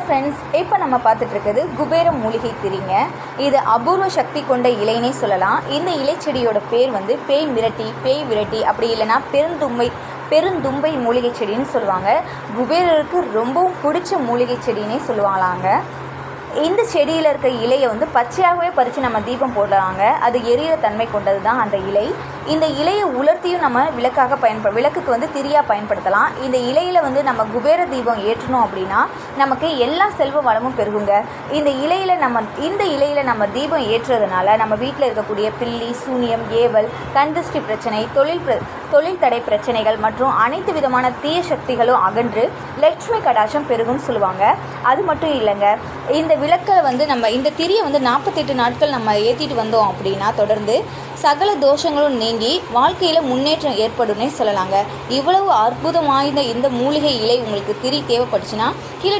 Friends, இப்போ நம்ம பார்த்துட்டு இருக்கிறது குபேர மூலிகை திரிங்க. இது அபூர்வ சக்தி கொண்ட இலைனே சொல்லலாம். இந்த இலைச்செடியோட பேர் வந்து பேய் மிரட்டி, பேய் விரட்டி, அப்படி இல்லைன்னா பெருந்தும்பை மூலிகை செடின்னு சொல்லுவாங்க. குபேரருக்கு ரொம்பவும் பிடிச்ச மூலிகை செடின்னே சொல்லுவாங்களாங்க. இந்த செடியில் இருக்க இலையை வந்து பச்சையாகவே பறித்து நம்ம தீபம் போடலாங்க. அது எரியிற தன்மை கொண்டது தான் அந்த இலை. இந்த இலையை உலர்த்தியும் நம்ம விளக்குக்கு வந்து திரியாக பயன்படுத்தலாம். இந்த இலையில் வந்து நம்ம குபேர தீபம் ஏற்றணும் அப்படின்னா நமக்கு எல்லா செல்வ வளமும் பெருகுங்க. இந்த இலையில் நம்ம தீபம் ஏற்றுறதுனால நம்ம வீட்டில் இருக்கக்கூடிய பில்லி, சூனியம், ஏவல், கண்திஷ்டி பிரச்சனை, தொழில் தடை பிரச்சனைகள் மற்றும் அனைத்து விதமான தீய சக்திகளும் அகன்று லட்சுமி கடாட்சம் பெருகும்னு சொல்லுவாங்க. அது மட்டும் இல்லைங்க, இந்த விளக்கை வந்து நம்ம இந்த திரியை வந்து 48 நாட்கள் நம்ம ஏற்றிட்டு வந்தோம் அப்படின்னா தொடர்ந்து சகல தோஷங்களும் நீங்கி வாழ்க்கையில் முன்னேற்றம் ஏற்படும்னே சொல்லலாங்க. இவ்வளவு அற்புதம் வாய்ந்த இந்த மூலிகை இலை உங்களுக்கு திரி தேவைப்பட்டுச்சுன்னா கீழே